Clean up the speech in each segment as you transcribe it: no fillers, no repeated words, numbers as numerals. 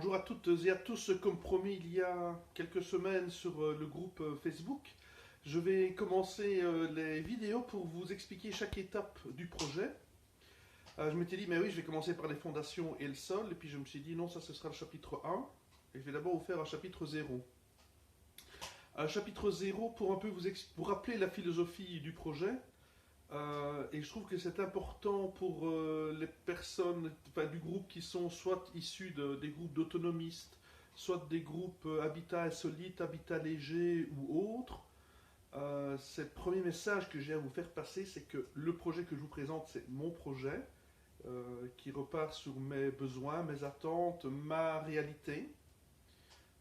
bonjour à toutes et à tous. Comme promis il y a quelques semaines sur le groupe Facebook, je vais commencer les vidéos pour vous expliquer chaque étape du projet. Je m'étais dit, mais oui, je vais commencer par les fondations et le sol, et puis je me suis dit, non, ça ce sera le chapitre 1, et je vais d'abord vous faire un chapitre 0. Un chapitre 0 pour un peu vous rappeler la philosophie du projet. Et je trouve que c'est important pour les personnes du groupe qui sont soit issus des groupes d'autonomistes, soit des groupes habitat insolite, habitat léger ou autres. C'est le premier message que j'ai à vous faire passer, c'est que le projet que je vous présente, c'est mon projet, qui repart sur mes besoins, mes attentes, ma réalité.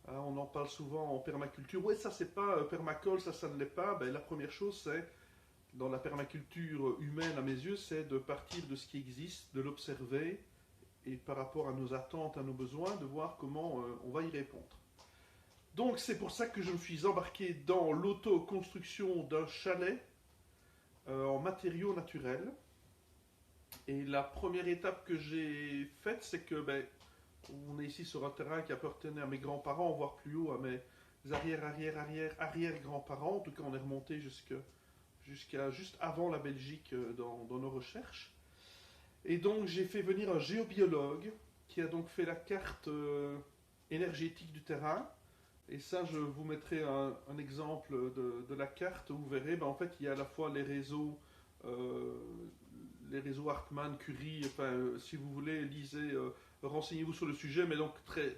On en parle souvent en permaculture. Ouais, ça c'est pas permacole, ça ne l'est pas. Ben, la première chose, c'est dans la permaculture humaine, à mes yeux, c'est de partir de ce qui existe, de l'observer, et par rapport à nos attentes, à nos besoins, de voir comment on va y répondre. Donc c'est pour ça que je me suis embarqué dans l'autoconstruction d'un chalet en matériaux naturels. Et la première étape que j'ai faite, c'est que on est ici sur un terrain qui appartenait à mes grands-parents, voire plus haut à mes arrière-grands-parents. En tout cas, on est remonté jusqu'à juste avant la Belgique dans nos recherches. Et donc j'ai fait venir un géobiologue qui a donc fait la carte énergétique du terrain. Et ça, je vous mettrai un exemple de la carte où vous verrez, en fait, il y a à la fois les réseaux Hartmann, Curie, si vous voulez, lisez, renseignez-vous sur le sujet, mais donc très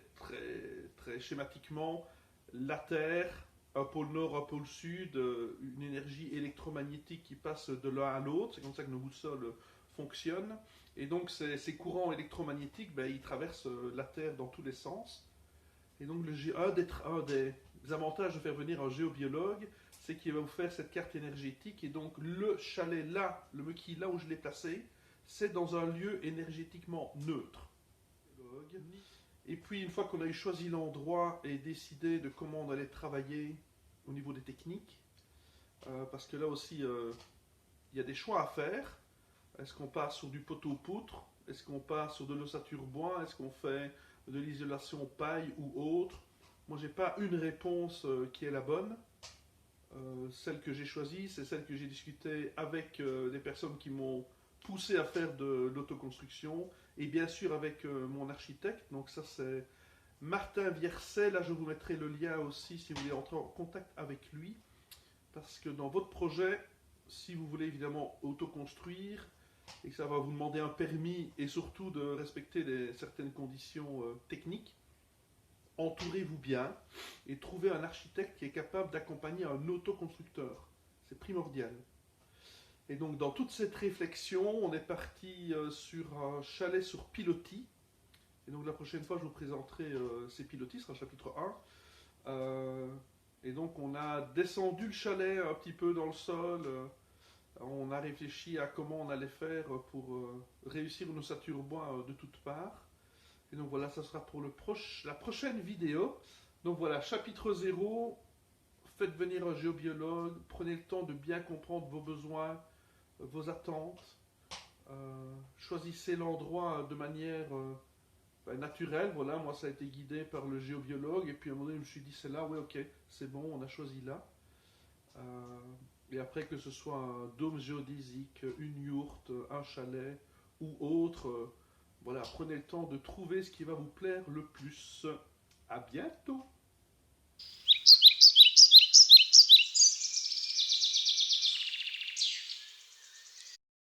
schématiquement, la Terre, un pôle nord, un pôle sud, une énergie électromagnétique qui passe de l'un à l'autre, c'est comme ça que nos boussoles fonctionnent, et donc ces courants électromagnétiques, ils traversent la Terre dans tous les sens, et donc un des avantages de faire venir un géobiologue, c'est qu'il va vous faire cette carte énergétique, et donc le chalet là, le maquis là où je l'ai placé, c'est dans un lieu énergétiquement neutre. Et puis une fois qu'on a eu choisi l'endroit et décidé de comment on allait travailler au niveau des techniques, parce que là aussi il y a des choix à faire. Est-ce qu'on part sur du poteau-poutre? Est-ce qu'on part sur de l'ossature bois? Est-ce qu'on fait de l'isolation paille ou autre? Moi j'ai pas une réponse qui est la bonne. Celle que j'ai choisie, c'est celle que j'ai discutée avec des personnes qui m'ont poussé à faire de l'autoconstruction, et bien sûr avec mon architecte. Donc ça c'est Martin Vierset. Là je vous mettrai le lien aussi si vous voulez entrer en contact avec lui, parce que dans votre projet, si vous voulez évidemment autoconstruire et que ça va vous demander un permis et surtout de respecter certaines conditions techniques, entourez-vous bien et trouvez un architecte qui est capable d'accompagner un autoconstructeur. C'est primordial. Et donc dans toute cette réflexion, on est parti sur un chalet sur pilotis. Et donc la prochaine fois, je vous présenterai ces pilotis, ce sera le chapitre 1. Et donc on a descendu le chalet un petit peu dans le sol. On a réfléchi à comment on allait faire pour réussir une ossature bois de toutes parts. Et donc voilà, ça sera pour la prochaine vidéo. Donc voilà, chapitre 0, faites venir un géobiologue, prenez le temps de bien comprendre vos besoins, vos attentes, choisissez l'endroit de manière naturelle. Voilà, moi ça a été guidé par le géobiologue, et puis à un moment donné je me suis dit c'est là, oui ok, c'est bon, on a choisi là. Et après, que ce soit un dôme géodésique, une yourte, un chalet ou autre, voilà, prenez le temps de trouver ce qui va vous plaire le plus. À bientôt!